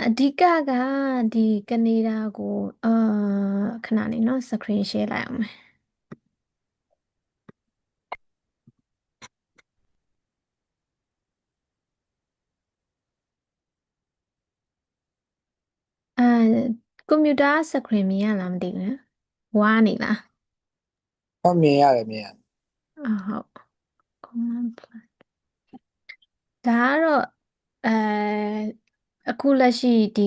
အဓိကကဒီကနေဒါကိုခဏလေးနော် screen share လိုက်အောင်မယ်အဲကွန်ပျူတာ screen မြင်ရလားမသိဘူးနော်ဝါနေလားဟုတ်မြင်ရတယ်မြင်ရတယ်ဟုတ် command plus ဒါကတော့အဲအခုလက်ရှိဒီ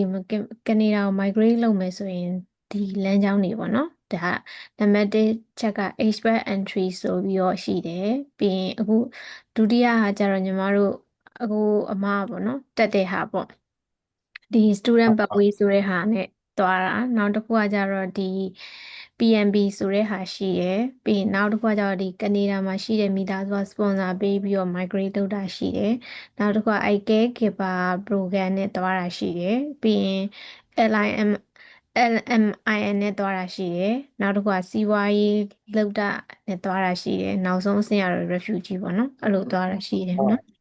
ကနေဒါကို migrate လုပ်မယ်ဆိုရင်ဒီလမ်းကြောင်းတွေပေါ့နော်ဒါနံပါတ်1ချက်က expert entry ဆိုပြီးတော့ရှိတယ်ပြီးရင်အခုဒုတိယဟာကျတော့ညီမတို့အခုအမပေါ့နော်တက်တဲ့ဟာပေါ့ဒီ student ဟုတ်ဟုတ် pathway ဆိုတဲ့ဟာနဲ့သွားတာနောက်တစ်ခုကကျတော့ဒီ PNB ဆိုတဲ့ဟာရှိရယ်ပြီးရင်နောက်တစ်ခုကကျတော့ဒီကနေဒါမှာရှိတဲ့မိသားစုက sponsor ပေးပြီးတော့ migrate လုပ်တာရှိတယ်နောက်တစ်ခုကအဲ caregiver program နဲ့သွားတာရှိတယ်ပြီးရင် LIM LMIN နဲ့သွားတာရှိတယ်နောက်တစ်ခုကစီးပွားရေးလုပ်တာနဲ့သွားတာရှိတယ်နောက်ဆုံးအဆင့်ကတော့ refugee ပေါ့နော်အဲ့လိုသွားတာရှိတယ်နော်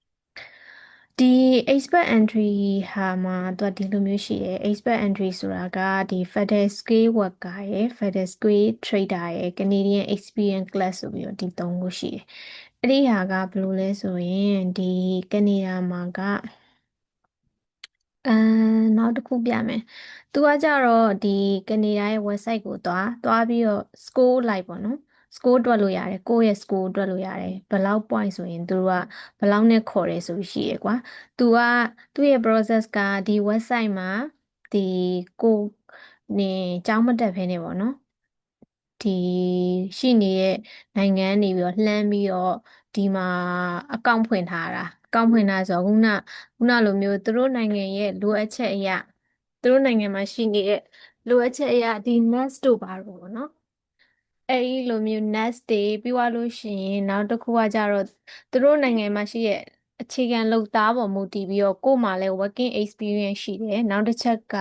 ဒီ expert entry ဟာမှာသူကဒီလိုမျိုးရှိတယ် expert entry ဆိုတာကဒီ Federal Scale Worker ရယ် Federal Scale Trader ရယ် Canadian Experience Class ဆိုပြီးတော့ဒီသုံးခုရှိတယ်အဲ့ဒီဟာကဘယ်လိုလဲဆိုရင်ဒီကနေဒါမှာကအဲနောက်တစ်ခုပြမယ်။သူကကြတော့ဒီကနေဒါရဲ့ website ကိုသွားပြီးတော့ score လိုက်ပေါ့နော်။ score တွက်လို့ရတယ်။ကိုယ့်ရဲ့ score တွက်လို့ရတယ်။ဘယ်လောက် point ဆိုရင်သူတို့ကဘယ်လောက်နဲ့ခေါ်တယ်ဆိုပြီးရှိရယ်ကွာ။သူ့ရဲ့ process ကဒီ website မှာဒီကိုနေကျောင်းမတက်ဖ ೇನೆ ပေါ့နော်။ဒီရှိနေတဲ့နိုင်ငံကနေပြီးတော့လှမ်းပြီးတော့ဒီမှာအကောင့်ဖွင့်ထားတာအကောင့်ဖွင့်ထားဆိုတော့ခုနလိုမျိုးသူတို့နိုင်ငံရဲ့လိုအပ်ချက်အရာသူတို့နိုင်ငံမှာရှိနေတဲ့လိုအပ်ချက်အရာဒီ nurse တို့ပါတော့ဗောနော်အဲဒီလိုမျိုး nurse တွေပြီးသွားလို့ရှိရင်နောက်တစ်ခုကကြတော့သူတို့နိုင်ငံမှာရှိတဲ့အခြေခံလုပ်သားပေါ်မူတည်ပြီးတော့ကို့မှာလည်း working experience ရှိတယ်နောက်တစ်ချက်က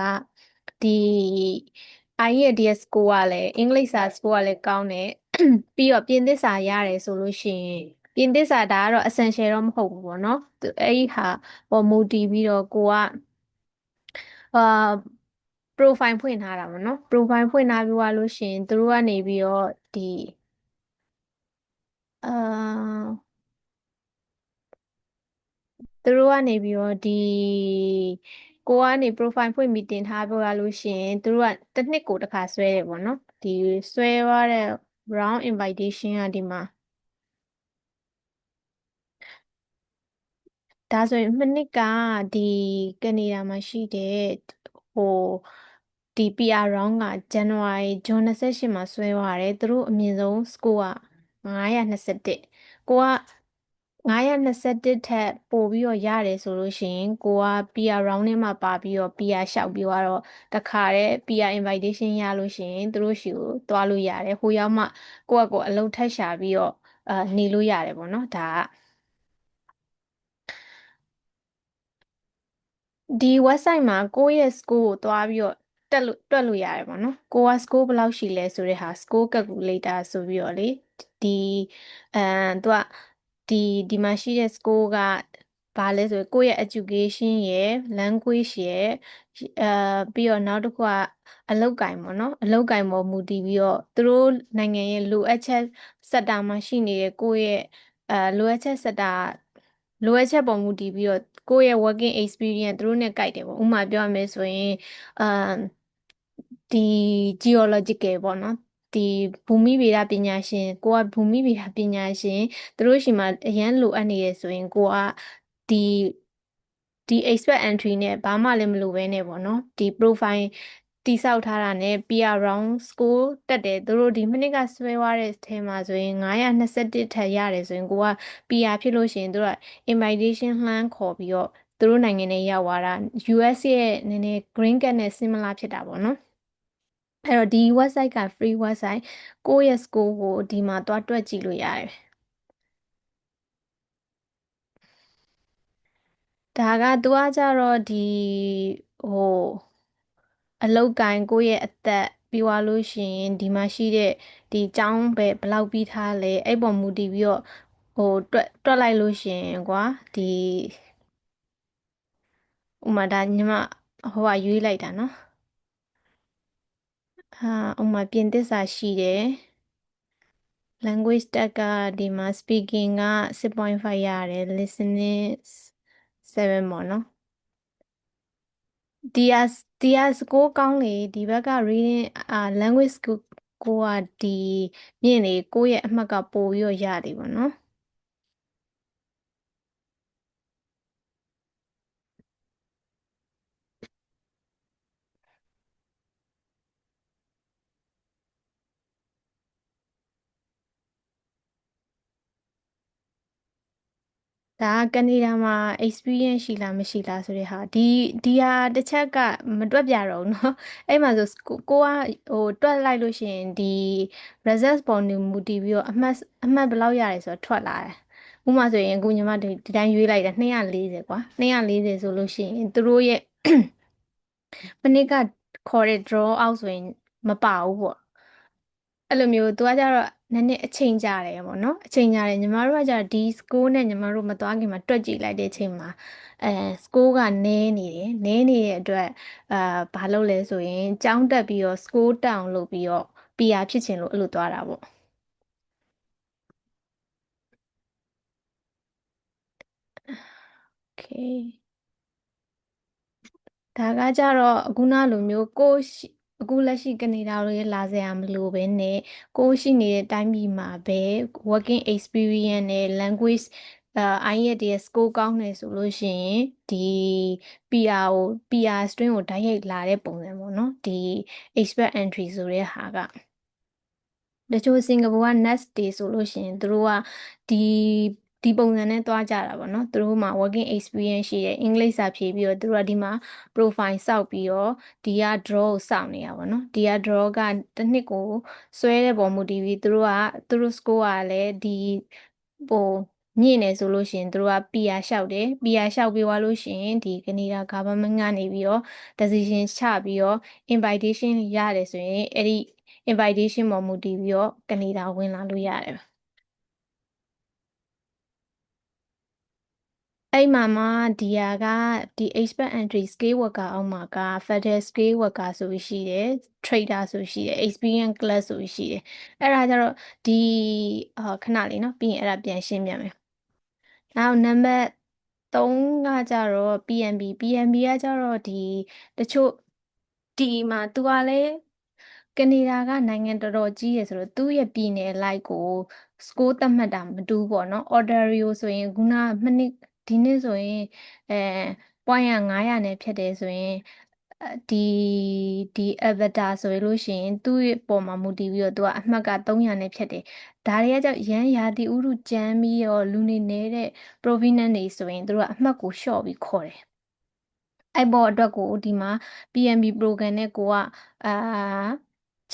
ဒီ IELTS score ကလည်းအင်္ဂလိပ်စာ score ကလည်းကောင်းတယ်ပြီးတော့ပြင်သစ်စာရတယ်ဆိုလို့ရှိရင်ပြင်သစ်စာဒါကတော့ essential တော့မဟုတ်ဘူးပေါ့နော်အဲ့ဒီဟာပေါ်မူတည်ပြီးတော့ကိုကအာ profile ဖွင့်ထားတာပေါ့နော် profile ဖွင့်ထားပြီးသွားလို့ရှိရင်သူတို့ကနေပြီးတော့ဒီအာသူတို့ကနေပြီးတော့ဒီကိုကနေ profile ဖွင့်ပြီးတင်ထားပြရလို့ရှိရင်သူတို့ကတစ်နှစ်ကိုတစ်ခါဆွဲတယ်ပေါ့နော်ဒီဆွဲရတဲ့ round invitation ကဒီမှာဒါဆိုရင်မနှစ်ကဒီကနေဒါမှာရှိတဲ့ဟိုဒီ PR round ကဇန်နဝါရီဇွန်28မှာဆွဲသွားတယ်သူတို့အမြင့်ဆုံး score က921ကိုက921ထက်ပိုပြီးတော့ရတယ်ဆိုလို့ရှိရင်ကိုက PR round ထဲမှာပါပြီးတော့ PR လျှောက်ပြီးတော့တခါတည်း PR invitation ရလို့ရှိရင်သူတို့ရှိကိုသွားလို့ရတယ်ဟိုရောက်မှကိုယ့်အကိုအလုပ်ထပ်ရှာပြီးတော့နေလို့ရတယ်ပေါ့နော်ဒါက ဒီ website မှာကိုယ့်ရဲ့ score ကိုသွားပြီးတော့တွက်လို့ရတယ်ပေါ့နော်ကိုက score ဘယ်လောက်ရှိလဲဆိုတဲ့ဟာ score calculator ဆိုပြီးတော့လေဒီအဲသူကဒီမှာရှိတဲ့ score ကဘာလဲဆိုရင်ကိုယ့်ရဲ့ education ရယ် language ရယ်အဲပြီးတော့နောက်တစ်ခုကအလုပ်ကိုင်ပေါ့နော်အလုပ်ကိုင်ပေါ်မူတည်ပြီးတော့သူတို့နိုင်ငံရဲ့လိုအပ်ချက်စက်တာမှာရှိနေတဲ့ကိုယ့်ရဲ့လိုအပ်ချက်စက်တာလိုအပ်ချက်ပေါ်မူတည်ပြီးတော့ကိုယ့်ရဲ့ working experience သူတို့နဲ့ကိုက်တယ်ပေါ့ဥပမာပြောရမယ်ဆိုရင်အမ်ဒီ geological ပေါ့နော်ဒီဘူမိဗေဒပညာရှင်ကိုကဘူမိဗေဒပညာရှင်သူတို့ရှိမှအရန်လိုအပ်နေရဆိုရင်ကိုကဒီဒီ expert entry နဲ့ဘာမှလည်းမလိုဘဲနဲ့ပေါ့နော်ဒီ profile တိဆောက်ထားတာနဲ့ PR round score တက်တယ်သူတို့ဒီမိနစ်ကဆွဲသွားတဲ့အထဲမှာဆိုရင်921ထက်ရတယ်ဆိုရင်ကိုက PR ဖြစ်လို့ရှိရင်သူတို့က invitation လှမ်းခေါ်ပြီးတော့သူတို့နိုင်ငံထဲရောက်သွားတာ US ရဲ့နည်းနည်း green card နဲ့ similar ဖြစ်တာပေါ့နော်အဲ့တော့ဒီ website က free website ကိုယ့်ရဲ့ score ကိုဒီမှာသွားတွက်ကြည့်လို့ရတယ်ဒါကသူကကြတော့ဒီဟိုအလောက်ကိုင်းကိုယ့်ရဲ့အသက်ပြီးသွားလို့ရှိရင်ဒီမှာရှိတဲ့ဒီចောင်းပဲဘယ်လောက်ပြီးထားလဲအဲ့ပေါ်မူတည်ပြီးတော့ဟိုတွက်လိုက်လို့ရှိရင်ကွာဒီဥမာဒါညီမ ဟိုကရွေးလိုက်တာနော်ဥပမာပြင်သစ်စာရှိတယ် language တက်ကဒီမှာ speaking က6.5ရတယ် listening 7ပေါ့နော်ဒီက score ကောင်းလေဒီဘက်က reading language score ကိုကဒီမြင့်လေကိုယ့်ရဲ့အမှတ်ကပိုပြီးတော့ရတယ်ပေါ့နော်ဒါကကနေဒါမှာ experience ရှိလားမရှိလားဆိုတဲ့ဟာဒီဟာတစ်ချက်ကမတွက်ပြတော့ဘူးเนาะအဲ့မှာဆိုကိုကဟိုတွက်လိုက်လို့ရှိရင်ဒီ result ပေါ်နေမူတည်ပြီးတော့အမှတ်ဘယ်လောက်ရတယ်ဆိုတော့ထွက်လာတယ်ဥပမာဆိုရင်အခုညီမဒီတိုင်းရွေးလိုက်တာ240ကွာ240ဆိုလို့ရှိရင်သူတို့ရဲ့မနစ်ကခေါ်တဲ့ draw out ဆိုရင်မပါဘူးပေါ့အဲ့လိုမျိုးသူကကြတော့နည်းနည်းအချိန်ကြာတယ်ပေါ့နော်အချိန်ကြာတယ်ညီမတို့ကကြတော့ဒီ score နဲ့ညီမတို့မသွားခင်မှာတွက်ကြည့်လိုက်တဲ့အချိန်မှာအဲ score ကနည်းနေတယ်နည်းနေတဲ့အတွက်ဘာလုပ်လဲဆိုရင်ကျောင်းတက်ပြီးတော့ score တက်အောင်လုပ်ပြီးတော့ PR ဖြစ်ချင်လို့အဲ့လိုသွားတာပေါ့ Okay ဒါကကြတော့အခုနလိုမျိုးအခုလက်ရှိကနေဒါလိုရလာစရာမလိုဘဲနဲ့ကိုရှိနေတဲ့တိုင်းပြည်မှာပဲ working experience နဲ့ language IELTS ရဲ့ score ကောင်းတယ်ဆိုလို့ရှိရင်ဒီ PR stream ကိုတိုက်ရိုက်လာတဲ့ပုံစံပေါ့နော်ဒီ expert entry ဆိုတဲ့ဟာက တချို့စင်ကာပူက nurse တွေဆိုလို့ရှိရင်သူတို့ကဒီဒီပုံစံနဲ့တွားကြတာပေါ့နော်သူတို့မှာ working experience ရှိတယ်အင်္ဂလိပ်စာဖြေပြီးတော့သူတို့ကဒီမှာ profile စောက်ပြီးတော့ဒီက draw ကိုစောင့်နေတာပေါ့နော်ဒီက draw ကတစ်နှစ်ကိုဆွဲတဲ့ပုံမူတည်ပြီးသူတို့ score ကလည်းဒီဟိုမြင့်နေဆိုလို့ရှိရင်သူတို့က PR လျှောက်တယ် PR လျှောက်ပြီးသွားလို့ရှိရင်ဒီကနေဒါ government ကနေပြီးတော့ decision ချပြီးတော့ invitation ရတယ်ဆိုရင်အဲ့ဒီ invitation ပေါ်မူတည်ပြီးတော့ကနေဒါဝင်လာလို့ရတယ်အဲ့မှာမှဒီဟာကဒီ expert entry scale worker အောက်မှာက federal scale worker ဆိုပြီးရှိတယ် trader ဆိုပြီးရှိတယ် experience class ဆိုပြီးရှိတယ်အဲ့ဒါကြတော့ဒီခဏလေးနော်ပြီးရင်အဲ့ဒါပြန်ရှင်းပြမယ်နောက်နံပါတ်3ကကြတော့ PNB ကကြတော့ဒီတချို့ဒီမှာသူကလည်းကနေဒါကနိုင်ငံတော်တော်ကြီးရယ်ဆိုတော့သူ့ရဲ့ပြည်နယ်လိုက်ကို score သတ်မှတ်တာမတူဘူးပေါ့နော် Ontario ဆိုရင်ခုနမနှစ်ဒီနှစ်ဆိုရင်အဲ point က900နဲ့ဖြတ်တယ်ဆိုရင်ဒီ Avatar ဆိုလို့ရှိရင်သူ့ရဲ့ပုံမှာမူတည်ပြီးတော့သူကအမှတ်က300နဲ့ဖြတ်တယ်ဒါတွေကကြောင့်ရန်ရာသီဥတုကြမ်းပြီးတော့လူနေနေတဲ့ province တွေဆိုရင်သူတို့ကအမှတ်ကိုလျှော့ပြီးခေါ်တယ်အဲ့ပေါ်အတွက်ကိုဒီမှာ PNB program နဲ့ကိုကအာ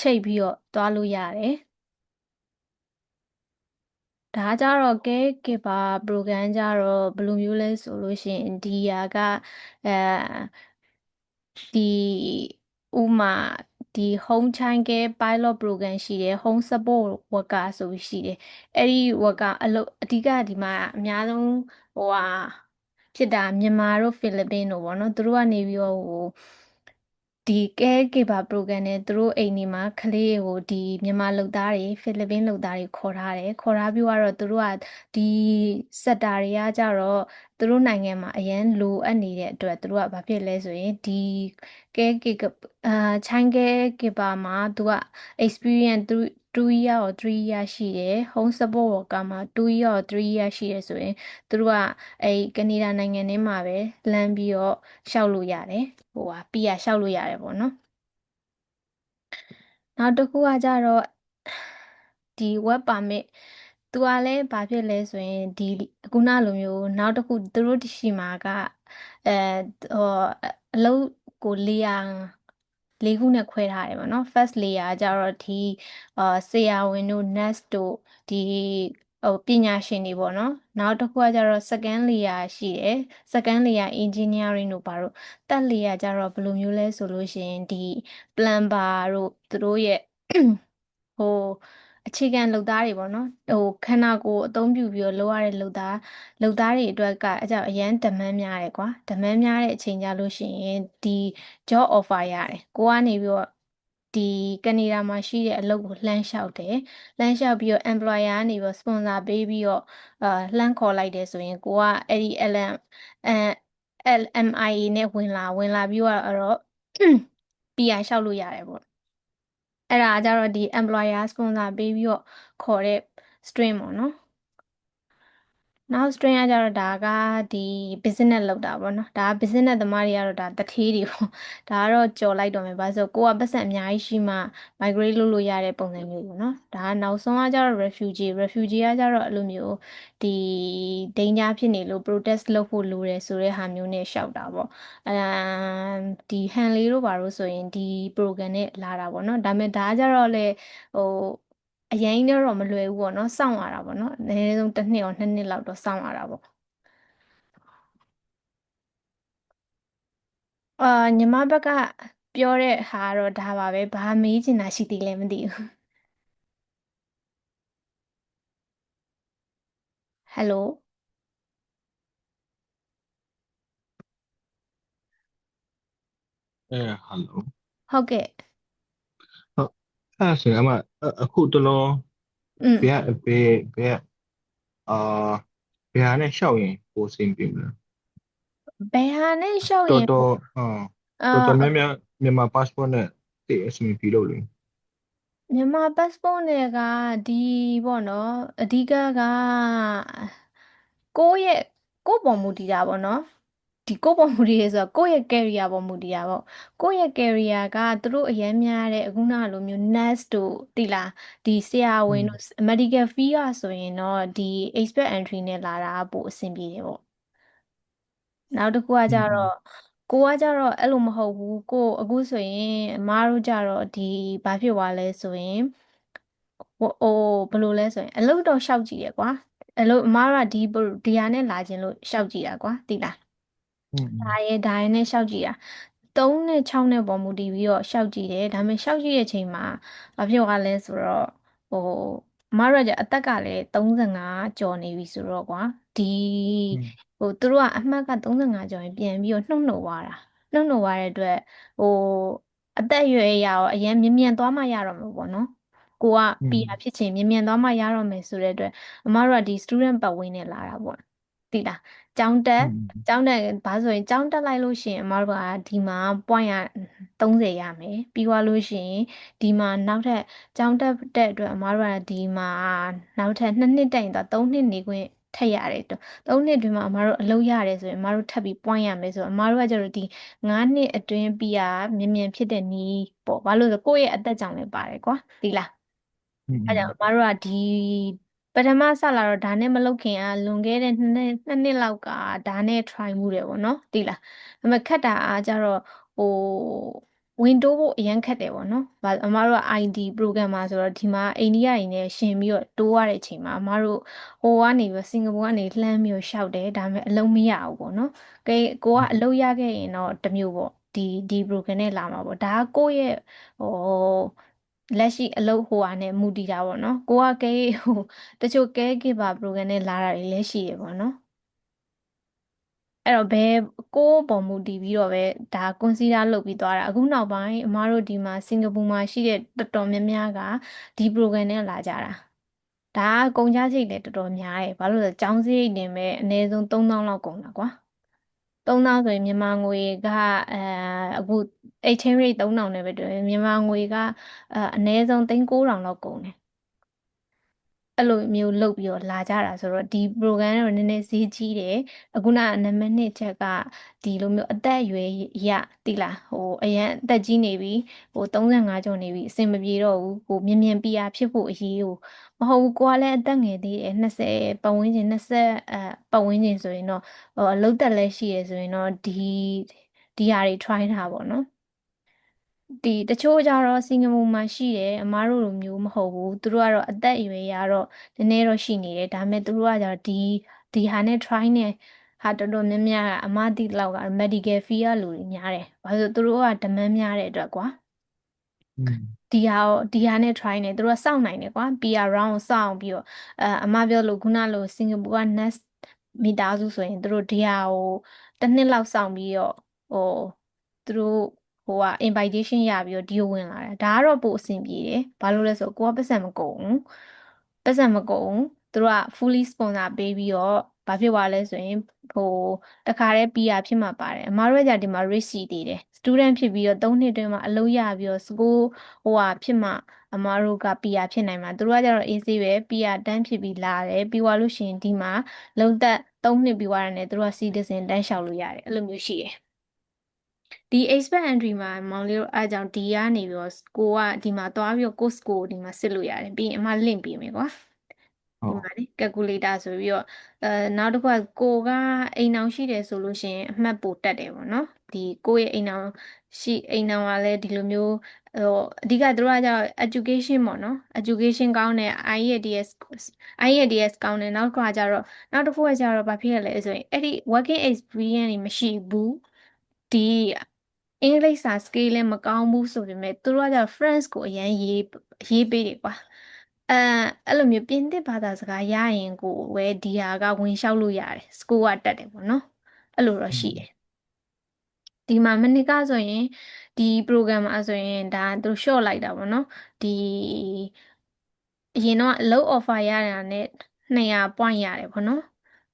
ချိတ်ပြီးတော့သွားလို့ရတယ်ဒါကြတော့ကဲကေပါ program ကြတော့ဘယ်လိုမျိုးလဲဆိုလို့ရှိရင်ဒီဟာကအဲဒီဥမာဒီ home child care pilot program ရှိတယ် home support worker ဆိုပြီးရှိတယ်အဲ့ဒီ worker အဓိကဒီမှာအများဆုံးဟိုဟာဖြစ်တာမြန်မာတို့ဖိလစ်ပင်းတို့ပေါ့နော်သူတို့ကနေပြီးတော့ဟိုဒီ caregiver program နဲ့သူတို့အိမ်ဒီမှာကလေးကိုဒီမြန်မာလုပ်သားတွေဖိလစ်ပင်းလုပ်သားတွေခေါ်ထားတယ်ခေါ်ထားပြီးတော့သူတို့ကဒီစက်တာတွေကကြတော့သူတို့နိုင်ငံမှာအရန်လိုအပ်နေတဲ့အတွက်သူတို့ကဘာဖြစ်လဲဆိုရင်ဒီ caregiver child caregiver မှာသူက experience 2 year or 3 year ရှိတယ် home support worker မှာ2 year or 3 year ရှိတယ်ဆိုရင်သူတို့ကအဲ့ကနေဒါနိုင်ငံထဲမှာပဲလမ်းပြီးတော့ရှောက်လို့ရတယ်ဟိုဟာပြီးရရှောက်လို့ရတယ်ပေါ့နော်နောက်တစ်ခုကကြတော့ဒီ work permit သူကလည်းဘာဖြစ်လဲဆိုရင်ဒီခုနလိုမျိုးနောက်တစ်ခုသူတို့တရှိမှာကအဲဟိုအလုပ်ကို4ခုနဲ့ခွဲထားတယ်ပေါ့နော် first layer ကကြတော့ဒီဆရာဝန်တို့ nurse တို့ဒီပညာရှင်တွေပေါ့နော်နောက်တစ်ခုကကြတော့ second layer ရှိတယ် second layer engineering တို့ပါတော့တက် layer ကြတော့ဘယ်လိုမျိုးလဲဆိုလို့ရှိရင်ဒီ plumber တို့သူတို့ရဲ့ဟို အခြေခံလုပ်သားတွေပေါ့နော်ခန္ဓာကိုယ်အသုံးပြုပြီးတော့လုပ်ရတဲ့လုပ်သားတွေအတွက်ကအဲကြောင့်အရန်ဒမန်းများတယ်ကွာဒမန်းများတဲ့အချိန်ကြလို့ရှိရင်ဒီ job offer ရတယ်ကိုကနေပြီးတော့ဒီကနေဒါမှာရှိတဲ့အလုပ်ကိုလှမ်းလျှောက်တယ်လှမ်းလျှောက်ပြီးတော့ employer ကနေပြီးတော့ sponsor ပေးပြီးတော့လှမ်းခေါ်လိုက်တယ်ဆိုရင်ကိုကအဲ့ဒီ အဲ LMIA နဲ့ဝင်လာပြီးတော့ PR လျှောက်လို့ရတယ်ပေါ့အဲ့ဒါကြတော့ဒီ employer sponsor ပေးပြီးတော့ခေါ်တဲ့ stream ပေါ့နော်နောက် string ကကြတော့ဒါကဒီ business လောက်တာပေါ့နော်ဒါက business သမားတွေကတော့ဒါတထေးတွေပေါ့ဒါကတော့ကြော်လိုက်တော့မယ်ဘာလို့ဆိုကိုကပတ်စံအများကြီးရှိမှ migrate လုပ်လို့ရတဲ့ပုံစံမျိုးပေါ့နော်ဒါကနောက်ဆုံးကကြတော့ refugee ကကြတော့အဲ့လိုမျိုးဒီ danger ဖြစ်နေလို့ protest လုပ်ဖို့လိုတယ်ဆိုတဲ့ဟာမျိုးနဲ့ရှောက်တာပေါ့အမ်ဒီ Han လေးတို့ဘာလို့ဆိုရင်ဒီ program နဲ့လာတာပေါ့နော်ဒါပေမဲ့ဒါကကြတော့လေဟိုအရင်တော့မလွယ်ဘူးပေါ့နော်စောင့်ရတာပေါ့နော်အနည်းဆုံးတစ်နှစ်or 2 နှစ်လောက်တော့စောင့်ရတာပေါ့အာညီမဘက်ကပြောတဲ့ဟာကတော့ဒါပါပဲဘာမေးချင်တာရှိသေးလဲမသိဘူးဟယ်လိုဟယ်လိုဟုတ်ကဲ့ဟုတ်အဲ့ဒါဆိုရင်အခုတလောอืมဘယ်ကဘယ်အာဘယ်ဟာနဲ့ရှောက်ရင်ပိုအဆင်ပြေမလဲဘယ်ဟာနဲ့ရှောက်ရင်တော်တော်အာတော်တော်များများမြန်မာ passport နဲ့သိအဆင်ပြေလို့လေမြန်မာ passport နဲ့ကဒီပေါ့နော်အဓိကကကိုယ့်ရဲ့ကိုယ့်ပေါ်မူတည်တာပေါ့နော်ဒီကိုယ့်ပေါ်မူတည်ရဆိုတော့ကိုယ့်ရဲ့ career ပေါ်မူတည်တာပေါ့ကိုယ့်ရဲ့ career ကသူတို့အရင်များတဲ့အခုနလိုမျိုး nurse တို့တိလားဒီဆရာอืมဝန်တို့ medical field ကဆိုရင်တော့ဒီ expert entry နဲ့လာတာပိုအဆင်ပြေတယ်ပေါ့နောက်တစ်ခုကอืมอืมကြတော့ကိုကကြတော့အဲ့လိုမဟုတ်ဘူးကိုအခုဆိုရင်အမားတို့ကြတော့ဒီဘာဖြစ်သွားလဲဆိုရင်ဟိုဘယ်လိုလဲဆိုရင်အလုပ်တော့ရှောက်ကြည့်ရကွာအလုပ်အမားတို့ကဒီဟာနဲ့လာခြင်းလို့ရှောက်ကြည့်တာကွာသိလားอืมอืมဒါရယ်နဲ့ရှောက်ကြည့်တာ3နဲ့6နဲ့ပေါ်မူတည်ပြီးတော့ရှောက်ကြည့်တယ်ဒါပေမဲ့ရှောက်ကြည့်တဲ့အချိန်မှာဘာဖြစ်သွားလဲဆိုတော့ဟိုအမားတို့ကကြအသက်ကလည်း35ကျော်နေပြီဆိုတော့ကွာဒီอืมသူတို့ကအမှတ်က35ကျော်ရင်ပြန်ပြီးတော့နှုတ်သွားတာနှုတ်သွားတဲ့အတွက်ဟိုအသက်အရွယ်အရာရောအရင်မြင်မြန်သွားမှရတော့မှာပေါ့နော်ကိုက อืม PR ဖြစ်ချင်မြင်မြန်သွားမှရတော့မယ်ဆိုတဲ့အတွက်အမားတို့ကဒီ student ပတ်ဝန်းနဲ့လာတာပေါ့သိလားကျောင်းတက်อืมကျောင်းတက်ဘာဆိုရင်ကျောင်းတက်လိုက်လို့ရှိရင်အမတို့ကဒီမှာ point ရ30ရမယ်ပြီးသွားလို့ရှိရင်ဒီမှာနောက်ထပ်ကျောင်းတက်တဲ့အတွက်အမတို့ကဒီမှာနောက်ထပ်2 နှစ်တက်ရင်တော့3နှစ်နေခွင့်ထပ်ရတယ်တော့3 နှစ်တွင်မှာအမတို့အလုပ်ရတယ်ဆိုရင်အမတို့ထပ်ပြီး point ရမယ်ဆိုတော့အမတို့ကကျတော့ဒီ9 နှစ်အတွင်းပြီးရမြင်မြန်ဖြစ်တဲ့နည်းပေါ့ဘာလို့လဲဆိုကိုယ့်ရဲ့အသက်ကြောင့်လည်းပါတယ်ကွာဒီလားอืมอืมအဲကြောင့်အမတို့ကဒီပထမဆလာတော့ဒါနဲ့မလုပ်ခင်ကလွန်ခဲ့တဲ့2 နှစ်လောက်ကဒါနဲ့ try မှုတယ်ပေါ့နော်သိလားဒါပေမဲ့ခက်တာအားကြတော့ဟို Windows ဖို့အရင်ခက်တယ်ပေါ့နော်။အမတို့က ID programmer ဆိုတော့ဒီမှာအိန္ဒိယရင်းနဲ့ရှင်ပြီးတော့တိုးရတဲ့အချိန်မှာအမတို့ဟိုကနေပြီးစင်ကာပူကနေလှမ်းပြီးတော့ရှောက်တယ်ဒါပေမဲ့အလုံးမရဘူးပေါ့နော်။ကိုကအလုံးရခဲ့ရင်တော့တစ်မျိုးပေါ့ဒီ program နဲ့လာမှာပေါ့ဒါကကိုယ့်ရဲ့ဟိုလက်ရှိအလုပ်ဟိုဟာနဲ့မူတည်တာပေါ့နော်ကိုကတချို့caregiver program နဲ့လာတာတွေလည်းရှိရပေါ့နော်အဲ့တော့ကိုယ့်ပေါ်မူတည်ပြီးတော့ပဲဒါ consider လုပ်ပြီးသွားတာအခုနောက်ပိုင်းအမားတို့ဒီမှာစင်ကာပူမှာရှိတဲ့တော်တော်များများကဒီ program နဲ့လာကြတာဒါကကုန်ကျစရိတ်လည်းတော်တော်များတယ်ဘာလို့လဲဆိုတော့ကျောင်းစရိတ်တင်ပဲအနည်းဆုံး3000လောက်ကုန်တာကွာ3000ဆိုရင်မြန်မာငွေကအဲအခု exchange rate 3000နဲ့ပဲတွေ့တယ်မြန်မာငွေကအနည်းဆုံး3900လောက်ကုန်တယ်အဲ့လိုမျိုးလုပ်ပြီးတော့လာကြတာဆိုတော့ဒီ program ကတော့နည်းနည်းဈေးကြီးတယ်အခုနကနံပါတ်2ချက်ကဒီလိုမျိုးအသက်အရွယ်ရတိလားအရင်အသက်ကြီးနေပြီ35ကျော်နေပြီအဆင်မပြေတော့ဘူးကိုမြင်မြန် PR ဖြစ်ဖို့အရေးကိုမဟုတ်ဘူးကိုကလည်းအသက်ငယ်သေးတယ်20ပတ်ဝန်းကျင်20ပတ်ဝန်းကျင်ဆိုရင်တော့အလုပ်သက်လည်းရှိရဆိုရင်တော့ဒီဟာတွေ try ထားပါတော့တချို့ကြတော့စင်ကာပူမှာရှိတယ်အမားတို့လိုမျိုးမဟုတ်ဘူးသူတို့ကတော့အသက်အရွယ်ရတော့နည်းနည်းတော့ရှိနေတယ်ဒါပေမဲ့သူတို့ကကြတော့ဒီဟာနဲ့ try နဲ့ဟာတော်တော်များများကအမသိလောက်က medical field ကလူတွေများတယ်ဘာလို့လဲဆိုသူတို့က demand များတဲ့အတွက်ကွာ อืมဒီဟာနဲ့ try နေသူတို့ကစောင့်နိုင်တယ်ကွာ PR round ကိုစောင့်ပြီးတော့အမပြောလို့ခုနလိုစင်ကာပူက nest မိသားစုဆိုရင်သူတို့ဒီဟာကိုတစ်နှစ်လောက်စောင့်ပြီးတော့ဟိုသူတို့ဟိုက invitation ရပြီးတော့ဒီကိုဝင်လာတယ်ဒါကတော့ပိုအဆင်ပြေတယ်ဘာလို့လဲဆိုတော့ကိုကပတ်စံမကုန်ဘူးပတ်စံမကုန်ဘူးသူတို့က fully sponsor ပေးပြီးတော့ဘာဖြစ်သွားလဲဆိုရင်ဟိုတခါတည်း PR ဖြစ်မှာပါတယ်အမားတို့ကဒီမှာ risk ရှိသေးတယ် student ဖြစ်ပြီးတော့3နှစ်အတွင်းမှာအလုပ်ရပြီးတော့ school ဟိုဟာဖြစ်မှအမားတို့က PR ဖြစ်နိုင်မှာသူတို့ကကြတော့ AC ပဲ PR တန်းဖြစ်ပြီးလာတယ်ပြီးသွားလို့ရှိရင်ဒီမှာလုံသက်3နှစ်ပြီးသွားတယ်နဲ့သူတို့က citizen တန်းလျှောက်လို့ရတယ်အဲ့လိုမျိုးရှိတယ်ဒီ expert entry မှာမောင်လေးတို့အားကြောင့်ဒီကနေပြီးတော့ကိုကဒီမှာသွားပြီးတော့ course ကိုဒီမှာစစ်လို့ရတယ်ပြီးရင်အမ link ပေးမယ်ကွာဟုတ်ဒီမှာလေ calculator ဆိုပြီးတော့နောက်တစ်ခုကကိုကအိမ်အောင်ရှိတယ်ဆိုလို့ရှိရင်အမှတ်ပိုတက်တယ်ပေါ့နော်ဒီကိုရဲ့အိမ်အောင်ကလည်းဒီလိုမျိုးဟိုအဓိကသူတို့ကကြောင့် education ပေါ့နော် education ကောင်းတယ် IELTS ကောင်းတယ်နောက်တစ်ခုကကြတော့ဘာဖြစ်ရလဲဆိုရင်အဲ့ဒီ working experience တွေမရှိဘူးဒီအင်္ဂလိပ်စာ scale လည်းမကောင်းဘူးဆိုပေမဲ့သူတို့ကကြတော့ French ကိုအရင်ရေးပေးတယ်ကွာအဲအဲ့လိုမျိုးပြင်သစ်ဘာသာစကားရရင်ကိုဝယ်ဒီဟာကဝင်လျှောက်လို့ရတယ် score ကတက်တယ်ပေါ့နော်အဲ့လိုတော့อืရှိတယ်มဒီမှာမနစ်ကဆိုရင်ဒီ program မှာဆိုရင်ဒါသူတို့ short လိုက်တာပေါ့နော်ဒီအရင်တော့အလုပ် offer ရတာနဲ့200 point ရတယ်ပေါ့နော်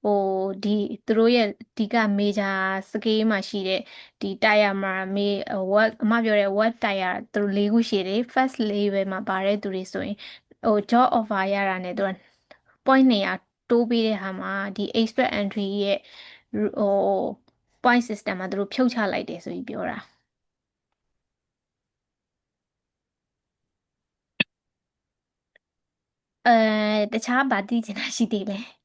ဟိုဒီသူတို့ရဲ့ဒီက major scale မှာရှိတဲ့ဒီ tire မှာweb အမပြောတဲ့ web tire သူတို့၄ခုရှိတယ် first level မှာပါတဲ့သူတွေဆိုရင်job offer ရတာနဲ့သူက point 200တိုးပေးတဲ့ဟာမှာဒီ expert entry ရဲ့ဟို point system မှာသူတို့ဖြုတ်ချလိုက်တယ်ဆိုပြီးပြောတာအဲတခြားဗာသိချင်တာရှိသေးလဲ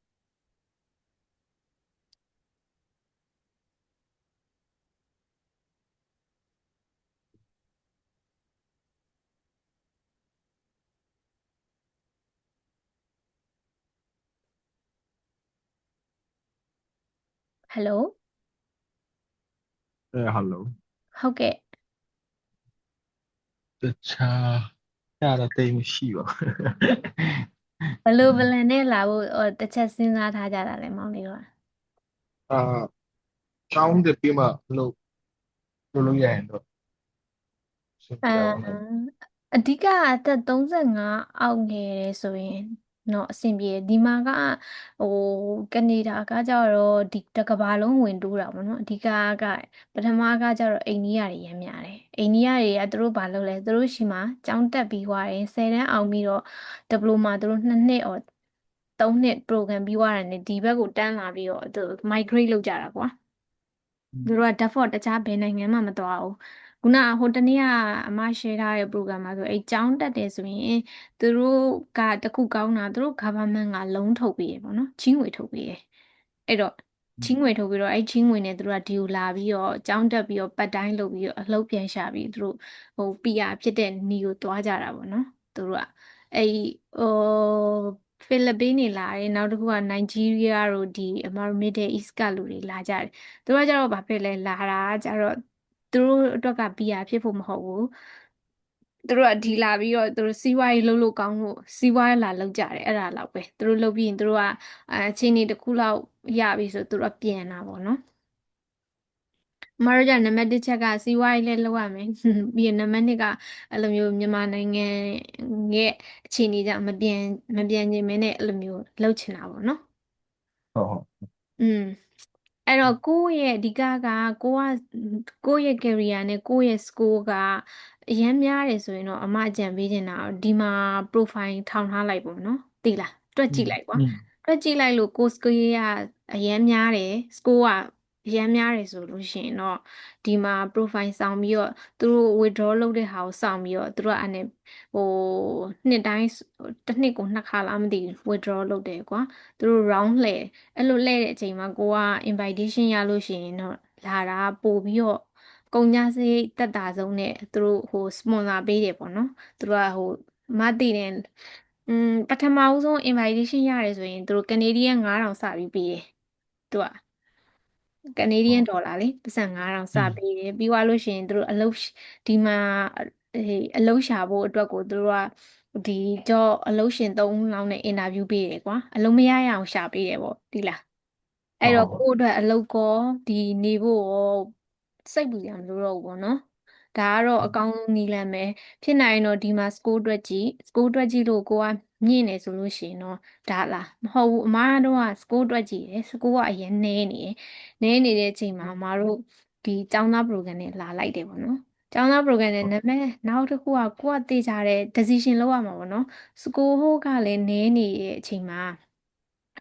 hello ဟယ်လိုဟုတ်ကဲ့တခြားရတာတိတ်မရှိပါဘူးဘယ်လို plan နဲ့လာဖို့တစ်ချက်စဉ်းစားထားကြတာလဲမောင်လေးကအာကျောင်းတက်ပြီးမှလုပ်ရရင်တော့စင်အပြတာပေါ့နော်မ်အဓိကအသက်35အောက်ငယ်တယ်ဆိုရင်တော့အဆင်ပြေတယ်ဒီမှာကဟိုကနေဒါကကြတော့ဒီတစ်ကမ္ဘာလုံးဝင်တိုးတာပေါ့နော်အဓိကပထမကကြတော့အိန္ဒိယတွေရမ်းများတယ်အိန္ဒိယတွေကသူတို့ဘာလုပ်လဲသူတို့ရှိမှာကျောင်းတက်ပြီးသွားတယ်10တန်းအောင်ပြီးတော့ဒီပလိုမာသူတို့2နှစ်3နှစ် program ပြီးသွားတယ်ねဒီဘက်ကိုတန်းလာပြီးတော့သူ migrate လုပ်ကြတာကွာသူတို့က default တခြားဘယ်နိုင်ငံမှမသွားဘူးခုနဟိုတနေ့ကအမ share ထားတဲ့ program မှာဆိုအဲ့ကျောင်းတက်တယ်ဆိုရင်သူတို့ကတခုကောင်းတာသူတို့ government ကloan ထုတ်ပေးရပေါ့နော်ချေးငွေထုတ်ပေးရအဲ့တော့ချေးငွေထုတ်ပြီးတော့အဲ့ချေးငွေနဲ့သူတို့ကဒီကိုလာပြီးတော့ကျောင်းတက်ပြီးတော့ပတ်တိုင်းလုပ်ပြီးတော့အလုပ်ပြန်ရှာပြီးသူတို့ဟို PR ဖြစ်တဲ့နေကိုသွားကြတာပေါ့နော်သူတို့ကအဲ့ဟိုဖိလစ်ပိန်းနေလာတယ်နောက်တစ်ခုကနိုင်ဂျီးရီးယားတို့ဒီအမ Middle East ကလူတွေလာကြတယ်သူတို့ကကြတော့ဘာဖြစ်လဲလာတာကြတော့သူတို့အတွက်က PR ဖြစ်ဖို့မဟုတ်ဘူးသူတို့ကဒီလာပြီးတော့သူတို့စီးပွားရေးလုပ်လို့ကောင်းလို့စီးပွားရေးလာလုပ်ကြတယ်အဲ့ဒါလောက်ပဲသူတို့လုပ်ပြီးရင်သူတို့ကအချိန်ကြီးတစ်ခုလောက်ရပြီဆိုသူတို့ကပြန်တာပေါ့နော်အမတို့ကနံပါတ်1ချက်ကစီးပွားရေးလည်းလုပ်ရမယ်ပြီးရင်နံပါတ်2ကအဲ့လိုမျိုးမြန်မာနိုင်ငံရဲ့အခြေအနေကြောင့်မပြန်ခြင်းမင်းနဲ့အဲ့လိုမျိုးလုပ်ချင်တာပေါ့နော်ဟုတ်ဟုတ်อืมအဲ့တော့ကိုယ့်ရဲ့အဓိကကိုယ့်ရဲ့ career နဲ့ကိုယ့်ရဲ့ score ကအရင်များတယ်ဆိုရင်တော့အမအကြံပေးချင်တာဒီမှာ profile ထောင်ထားလိုက်ပေါ့နော်သိလားတွက်อืมကြည့်လိုက်ကွာอืมတွက်ကြည့်လိုက်လို့ကိုယ့် score ကအရင်များတယ် score ကအရင်များတယ်ဆိုလို့ရှိရင်တော့ဒီမှာ profile ဆောင်ပြီးတော့သူတို့ withdraw လုပ်တဲ့ဟာကိုစောင့်ပြီးတော့သူတို့အနေဟိုနှစ်တိုင်းတစ်နှစ်ကို2 ခါလားမသိဘူး withdraw လုပ်တယ်ကွာသူတို့ round လှည့်အဲ့လိုလှည့်တဲ့အချိန်မှာကိုက invitation ရလို့ရှိရင်တော့လာတာပို့ပြီးတော့ကုန်ကြစရိတ်သက်သာဆုံးနဲ့သူတို့ဟို sponsor ပေးတယ်ပေါ့နော်သူတို့ကဟိုမသိတယ်ပထမဦးဆုံး invitation ရတယ်ဆိုရင်သူတို့ Canadian 9000စပြီးပေးတယ်သူက ဟော Canadian ဒေါ်လာလေပတ်စံ9000စอืมပေးတယ်ပြီးသွားလို့ရှိရင်သူတို့အလုပ်ဒီမှာ အလုပ်ရှာဖို့အတွက်ကိုသူတို့ကဒီ job အလုပ်ရှင်3လောက်နဲ့ interview ပေးတယ်ကွာအလုပ်မရရအောင်ရှာပေးတယ်ပေါ့ဒီလားအဲ့တော့ကိုယ့်အတွက်အလုပ်ကောဒီနေဖို့ရောစိတ်ပူစရာမလိုတော့ဘူးပေါ့နော်ဒါကတော့အကောင်းဆုံးနည်းလမ်းပဲဖြစ်နိုင်ရင်တော့ဒီမှာ school အတွက်ကြည့် school အတွက်ကြည့်လို့ကိုကမြင့်နေဆိုလို့ရှိရင်တော့ဒါလားမဟုတ်ဘူးအမားတို့က school အတွက်ကြည့်တယ် school ကအရင်နည်းနေတယ်နည်းနေတဲ့အချိန်မှာအမားတို့ဒီကျောင်းသား program နဲ့လာလိုက်တယ်ပေါ့နော်ကျောင်းသား program နဲ့နာမည်နောက်တစ်ခုကကိုကတေချာတဲ့ decision လောက်ရမှာပေါ့နော် school ဟိုကလည်းနည်းနေတဲ့အချိန်မှာ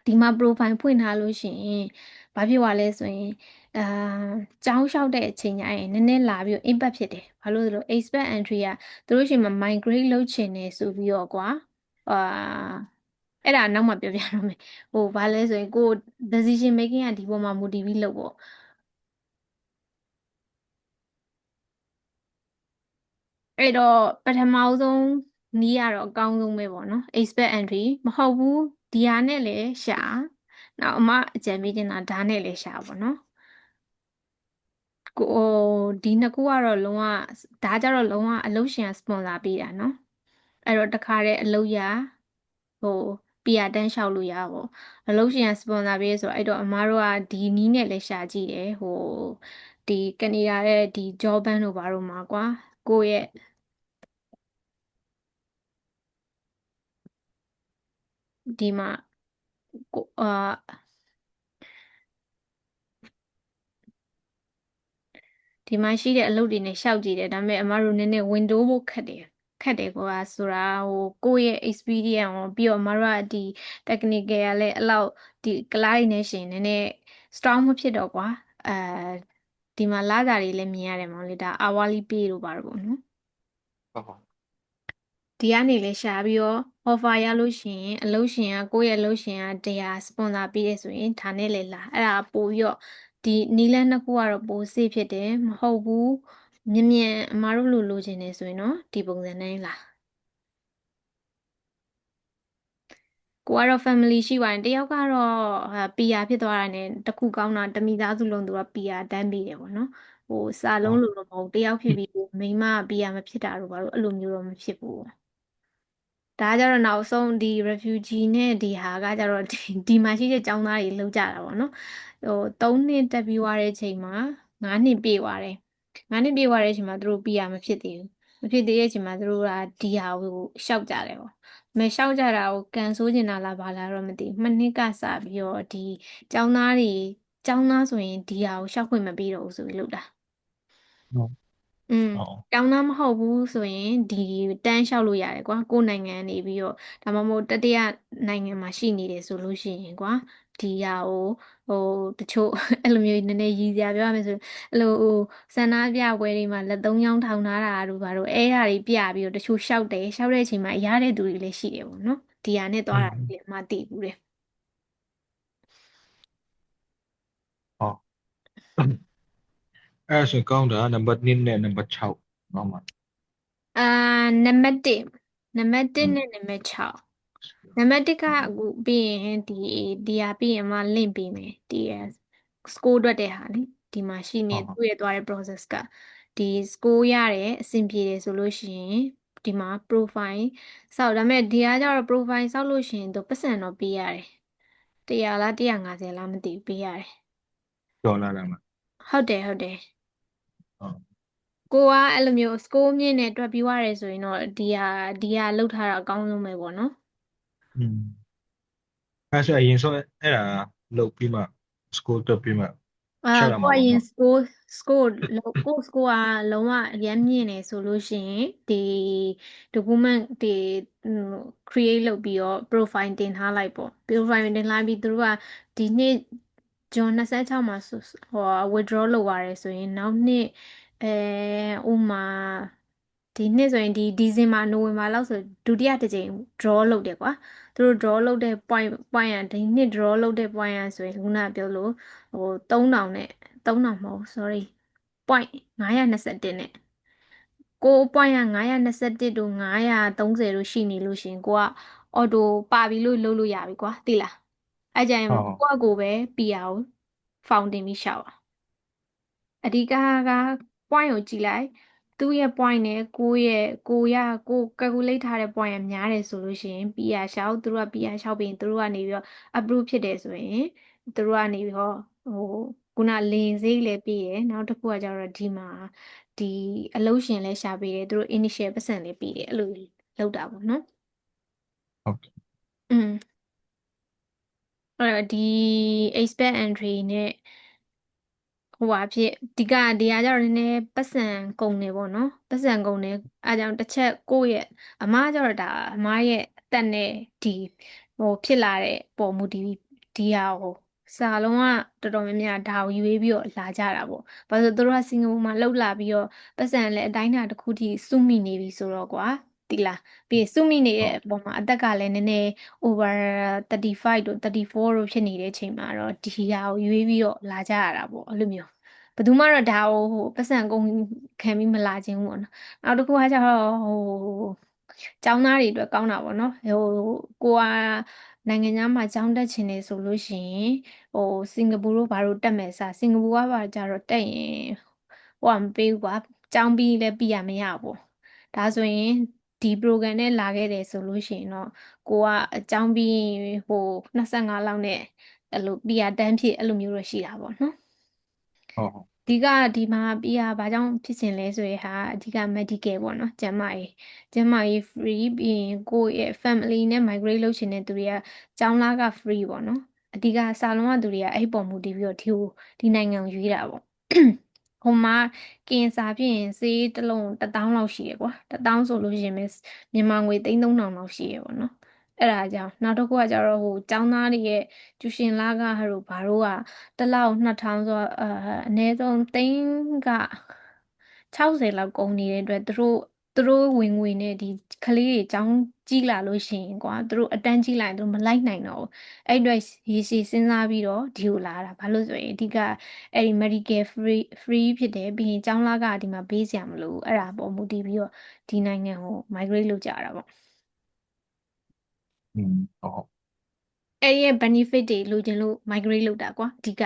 ဒီမှာ profile ဖွင့်ထားလို့ရှိရင်ဘာဖြစ်သွားလဲဆိုရင်အာကျောင်းလျှောက်တဲ့အချိန်ကျရင်နည်းနည်းလာပြီးတော့ impact ဖြစ်တယ်ဘာလို့လဲဆိုတော့ expert entry ကသူတို့ရှိမှ migrate လုပ်ချင်တယ်ဆိုပြီးတော့ကွာအာအဲ့ဒါနောက်မှပြောပြတော့မယ်ဟိုဘာလဲဆိုရင်ကို decision making ကဒီပေါ်မှာ motivate လုပ်ပေါ့အဲ့တော့ပထမဆုံးနီးရတော့အကောင်းဆုံးပဲပေါ့နော် expert entry မဟုတ်ဘူးဒီဟာနဲ့လည်းရှာနောက်အမအကြံပေးချင်တာဒါနဲ့လည်းရှာပေါ့နော်ကိုဒီနှစ်ခုကတော့လုံးဝဒါကြတော့လုံးဝအလုပ်ရှင်ကစပွန်ဆာပေးတာနော်အဲ့တော့တခါတည်းအလုပ်ရဟိုပီယာတန်းလျှောက်လို့ရပေါ့အလုပ်ရှင်ကစပွန်ဆာပေးဆိုတော့အဲ့တော့အမားတို့ကဒီနီးနဲ့လည်းရှာကြည့်တယ်ဟိုဒီကနေဒါရဲ့ဒီ job bank တို့ဘာတို့မှာကွာကိုယ့်ရဲ့ဒီမှာကိုဒီမှာရှိတဲ့အလုပ်တွေနဲ့ရှောက်ကြည့်တယ်ဒါပေမဲ့အမတို့နည်းနည်း window ဖို့ခက်တယ်ကွာဆိုတာဟိုကိုယ့်ရဲ့ experience ရောပြီးတော့အမတို့ကဒီ technical ကလည်းအဲ့လောက်ဒီ class တွေနဲ့ရှင်နည်းနည်း strong မဖြစ်တော့ကွာဒီမှာလာတာတွေလည်းမြင်ရတယ်မောင်လေးဒါ hourly pay လို့ပါတော့ပေါ့နော်ဟုတ်ဟုတ်ဒီကနေလည်းရှာပြီးတော့ offer ရလို့ရှိရင်အလုပ်ရှင်ကကိုယ့်ရဲ့အလုပ်ရှင်ကတရားစပွန်ဆာပေးတယ်ဆိုရင်ဒါနဲ့လည်းလာအဲ့ဒါပို့ပြီးတော့ဒီနီလန်းနှစ်ခုကတော့ပို safe ဖြစ်တယ်မဟုတ်ဘူးမြန်အမားတို့လိုချင်တယ်ဆိုရင်တော့ဒီပုံစံနဲ့လာကိုကတော့ family ရှိပါတယ်တယောက်ကတော့PR ဖြစ်သွားတာနဲ့တခုကောင်းတာတမိသားစုလုံးသူက PR တန်းပြီးတယ်ပေါ့နော်ဟိုစာလုံးလို့တော့မဟုတ်တယောက်ဖြစ်ပြီးမိန်းမ PR မဖြစ်တာတော့ဘာလို့အဲ့လိုမျိုးတော့မဖြစ်ဘူးဒါကြတော့နောက်ဆုံးဒီ refugee နဲ့ဒီဟာကကြတော့ဒီမှာရှိတဲ့ចောင်းသားတွေလောက်ကြတာပေါ့နော်ဟို3နှစ်တက်ပြီးွားတဲ့အချိန်မှာ9နှစ်ပြည့်သွားတယ်9နှစ်ပြည့်သွားတဲ့အချိန်မှာသူတို့ PR မဖြစ်သေးဘူးမဖြစ်သေးတဲ့အချိန်မှာသူတို့ကဒီဟာကိုရှောက်ကြတယ်ပေါ့မရှောက်ကြတာကိုကန်ဆိုးကျင်တာလားဘာလားတော့မသိဘူး2နှစ်ကစပြီးတော့ဒီចောင်းသားတွေចောင်းသားဆိုရင်ဒီဟာကိုရှောက်ခွင့်မပေးတော့ဘူးဆိုပြီးလုပ်တာอืมဟုတ်ကျောင်းသားမဟုတ်ဘူးဆိုရင်ဒီတန်းလျှောက်လို့ရတယ်ကွာကိုယ်နိုင်ငံနေပြီးတော့ဒါမှမဟုတ်တတိယနိုင်ငံမှာရှိနေတယ်ဆိုလို့ရှိရင်ကွာဒီဟာကိုဟိုတချို့အဲ့လိုမျိုးနည်းနည်းရည်စရာပြောရမယ်ဆိုအဲ့လိုဟိုဆန္ဒပြပွဲတွေမှာလက်သုံးချောင်းထောင်ထားတာတို့ဘာတို့အဲ့ဟာတွေပြပြီးတော့တချို့လျှောက်တယ်လျှောက်တဲ့အချိန်မှာရတဲ့သူတွေလည်းရှိတယ်ပေါ့နော်ဒီဟာနဲ့သွားတာဒီအမှသိဘူးတယ်ဟုတ်အဲ့ဒါဆိုကောင်းတာနံပါတ်1နဲ့နံပါတ်6เนาะမှာအာနံပါတ်1နံပါတ်1နဲ့နံပါတ်6နံပါတ်1ကအခုပြီးရင်ဒီဟာပြီးရင်မှလင့်ပေးမယ်ဒီ score အတွက်တဲ့ဟာလေဒီမှာရှိနေဟုတ်ဟုတ်သူ့ရဲ့သွားတဲ့ process ကဒီ score ရတယ်အဆင်ပြေတယ်ဆိုလို့ရှိရင်ဒီမှာ profile စောက်ဒါပေမဲ့ဒီကကျတော့ profile စောက်လို့ရှိရင်သူပတ်စံတော့ပေးရတယ်100လား150လားမသိဘူးပေးရတယ်တော်လာတာမှာဟုတ်တယ်ဟုတ်ကိုကအဲ့လိုမျိုး score မြင့်နဲ့တွက်ပြီးွားတယ်ဆိုရင်တော့ဒီဟာလောက်ထားတာအကောင်းဆုံးပဲပေါ့နော်อืมအဲ့ဆိုအရင်ဆုံးအဲ့ဒါလုပ်ပြီးမှ school တက်ပြီးမှချက်ရကိုကရင် မှာပေါ့နော် score ကို score ကလုံးဝအရမ်းမြင့်နေဆိုလို့ရှိရင်ဒီ document တွေcreate လုပ်ပြီးတော့ profile တင်ထားလိုက်ပေါ့ profile တင်ထားပြီးသူတို့ကဒီနေ့ဇွန်26မှာဟို withdraw လုပ်ရတယ်ဆိုရင်နောက်နှစ်အဲဥမာဒီနှစ်ဆိုရင်ဒီဒီဇင်ဘာနိုဝင်ဘာလောက်ဆိုဒုတိယတစ်ကြိမ် draw လုပ်တယ်ကွာသူတို့ draw လုပ်တဲ့ point ကဒီနှစ် draw လုပ်တဲ့ point ကဆိုရင်ခုနကပြောလို့ဟို3000နဲ့3000မဟုတ် sorry point 921နဲ့ကို point က921တို့930တို့ရှိနေလို့ရှရင်ကိုကအော်တိုပါပြီလို့လုပ်လို့ရပြီကွာသိလားအဲ့ကြရင်ဟုတ်ဟုတ်ကိုကကိုပဲ PR ကိုဖောင်တင်ပြီးရှောက်อ่ะအဓိကက point ကိုကြည့်လိုက် သူ့ရဲ့ point နဲ့ကို calculate ထားတဲ့ point ကများတယ်ဆိုလို့ရှိရင် PR လျှောက်သူတို့က PR လျှောက်ပြီးရင်သူတို့ကနေပြီးတော့ approve ဖြစ်တယ်ဆိုရင်သူတို့ကနေပြီးတော့ခုနလေယာဉ်စရိတ်လည်းပေးတယ်နောက်တစ်ခုကကျတော့ဒီမှာဒီအလုပ်ရှင်လည်းရှာပေးတယ်သူတို့ initial ပတ်စံလည်းပေးတယ်အဲ့လိုလုပ်တာပေါ့နော် ဟုတ်ကဲ့ อืมအဲ့တော့ဒီ expect entry နဲ့ဟိုပါဖြစ်ဒီကကျတော့နည်းနည်းပတ်စံကုန်နေပေါ့နော်ပတ်စံကုန်နေအားကြောင့်တစ်ချက်ကိုယ့်ရဲ့အမားကျတော့ဒါအမားရဲ့အသက်နဲ့ဒီဖြစ်လာတဲ့ပုံမူဒီဟာကိုစာလုံးကတော်တော်များများဒါကိုရွေးပြီးတော့လာကြတာပေါ့ဘာလို့လဲဆိုတော့သူတို့ကစင်ကာပူမှာလှုပ်လာပြီးတော့ပတ်စံလည်းအတိုင်းအတာတစ်ခုထိစုမိနေပြီဆိုတော့ကွာဒီလားပြီးစုမိနေတဲ့အပေါ်မှာအသက်ကလည်းနည်းနည်း over 35တို့34တို့ဖြစ်နေတဲ့အချိန်မှာတော့ဒီဟာကိုရွေးပြီးတော့လာကြရတာပေါ့အဲ့လိုမျိုးဘယ်သူမှတော့ဒါကိုပတ်စံကုန်ခံပြီးမလာခြင်းဘူးပေါ့နော်နောက်တစ်ခုကကျတော့ကျောင်းသားတွေအတွက်ကောင်းတာပေါ့နော်ကိုကနိုင်ငံခြားမှာကျောင်းတက်ချင်နေဆိုလို့ရှိရင်စင်ကာပူတို့ဘာလို့တက်မယ်စင်ကာပူကဘာကြတော့တက်ရင်မပေးဘူးကွာကျောင်းပြီးလည်းပြီးရမရဘူးဒါဆိုရင်ဒီ program နဲ့လာခဲ့တယ်ဆိုလို့ရှိရင်တော့ကိုကအကြောင်းပြီး25လောက်နဲ့အဲ့လို PR တန်းဖြစ်အဲ့လိုမျိုးတော့ရှိတာပေါ့နော်ဟုတ်ဟုတ်အဓိကဒီမှာ PR ဘာကြောင့်ဖြစ်ချင်လဲဆိုရင်ဟာအဓိက medical ပေါ့နော်ကျန်းမာရေး free ပြီးရင်ကိုယ့်ရဲ့ family နဲ့ migrate လုပ်ချင်တဲ့သူတွေကကျောင်းသားက free ပေါ့နော်အဓိကစာလုံးကသူတွေကအဲ့ပေါ်မူတည်ပြီးတော့ဒီနိုင်ငံကိုရွေးတာပေါ့ဟိုမှာကင်ဆာဖြစ်ရင်ဆေးတစ်လုံး1000လောက်ရှိရယ်ကွာ1000ဆိုလို့ရှိရင်မြန်မာငွေ3000လောက်ရှိရယ်ပေါ့နော်အဲ့ဒါကြောင့်နောက်တစ်ခုကကျတော့ကျောင်းသားတွေရဲ့ကျူရှင်လကတို့ဘာတို့ကတစ်လောက်2000ဆိုတော့အနည်းဆုံးသိန်းက60လောက်ကုန်နေတဲ့အတွက်သူတို့ဝင်ငွေနဲ့ဒီကလေးတွေကျောင်းကြီးလာလို့ရှိရင်ကွာသူတို့အတန်းကြီးလာရင်သူတို့မလိုက်နိုင်တော့ဘူးအဲ့အတွက်ရေရှည်စဉ်းစားပြီးတော့ဒီကိုလာတာဘာလို့ဆိုရင်အဓိကအဲ့ဒီ medical free ဖြစ်တယ်ပြီးရင်ကျောင်းလကဒီမှာပေးစရာမလိုဘူးအဲ့ဒါပေါ်မူတည်ပြီးတော့ဒီနိုင်ငံကို migrate လုပ်ကြတာပေါ့อืมဟုတ်ဟုတ်အဲ့ဒီရဲ့ benefit တွေလိုချင်လို့ migrate လုပ်တာကွာအဓိက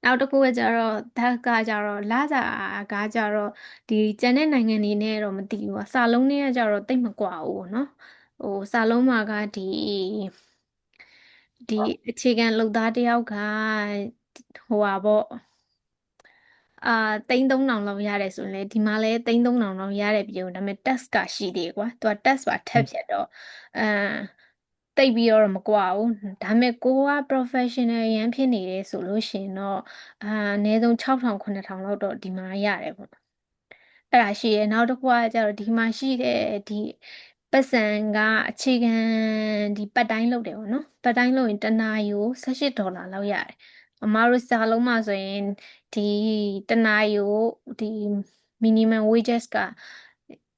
နောက်တစ်ခုကကျတော့ဓာတ်ကကျတော့လစာကကျတော့ဒီကျန်တဲ့နိုင်ငံတွေနဲ့တော့မသိဘူးကွာစာလုံးတွေကကျတော့တိတ်မကွာဘူးပေါ့နော်စာလုံးမှာကဒီအခြေခံလုပ်သားတယောက်ကဟာပေါ့အာ3300လောက်ရတယ်ဆိုရင်လေဒီမှာလည်း3300လောက်ရတယ်ပြောဒါပေမဲ့ tax ကရှိသေးတယ်ကွာသူက tax ပါထပ်ဖြတ်တော့အမ်တိတ်ပြီးတော့မကွာဘူးဒါပေမဲ့ကိုက professional ရန်ဖြစ်နေတယ်ဆိုလို့ရှိရင်တော့အနည်းဆုံး6000 9000လောက်တော့ဒီမှာရတယ်ပေါ့အဲ့ဒါရှိရနောက်တစ်ခုကကျတော့ဒီမှာရှိတဲ့ဒီပတ်စံကအခြေခံဒီပတ်တိုင်းလုပ်တယ်ပေါ့နော်ပတ်တိုင်းလုပ်ရင်တစ်နာရီကို$18လောက်ရတယ်အမားတို့စာလုံးမှာဆိုရင်ဒီတစ်နာရီကိုဒီ minimum wages က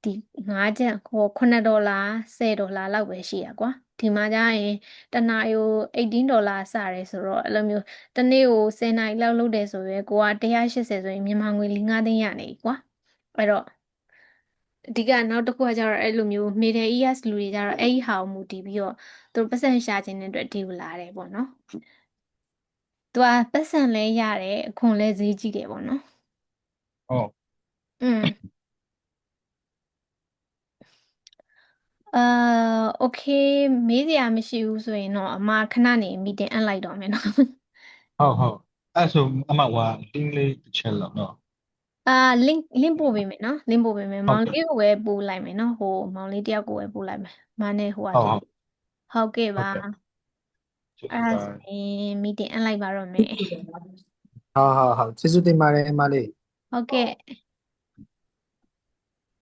ဒီ5ကျပ်$9 $10လောက်ပဲရှိရကွာဒီမှာကျရင်တစ်နာရီကို$18စတယ်ဆိုတော့အဲ့လိုမျိုးတစ်နေ့ကို10နာရီလောက်လုပ်တယ်ဆိုရင်ကိုက180ဆိုရင်မြန်မာငွေ4-5သိန်းရနေပြီကွာအဲ့တော့အဓိကနောက်တစ်ခုကကျတော့အဲ့လိုမျိုး middle ears လူတွေကျတော့အဲ့ဒီဟာကိုမူတည်ပြီးတော့သူတို့ပတ်စံရှာခြင်းတဲ့အတွက်ဒီကိုလာတယ်ပေါ့နော်သူကပတ်စံလဲရတယ်အခွန်လဲဈေးကြီးတယ်ပေါ့နော်ဟုတ်อืมအာโอเคမေးစရာမရှိဘူးဆိုရင်တော့အမခဏနေ meeting အပ်လိုက်တော့မယ်နော် ဟုတ်ဟုတ်အဲ့ဆိုအမှဝါတင်းလေးတစ်ချက်လောက်နော်အာ link ပို့ပေးမယ်နော် link ပို့ပေးမယ်မောင်ဟုတ်ကဲ့လေးကိုပဲပို့လိုက်မယ်နော်မောင်လေးတယောက်ကိုပဲပို့လိုက်မယ်မနဲ့ဟုတ်ဖြစ်ဟုတ်ဟုတ်ကဲ့ပါဟုတ်ကဲ့ကျေးဇူးပါအဲ့ဒါဆိုရင် meeting အပ်လိုက်ပါတော့မယ်好好好，ကျေးဇူးတင်ပါတယ်အမလေးဟုတ်ကဲ့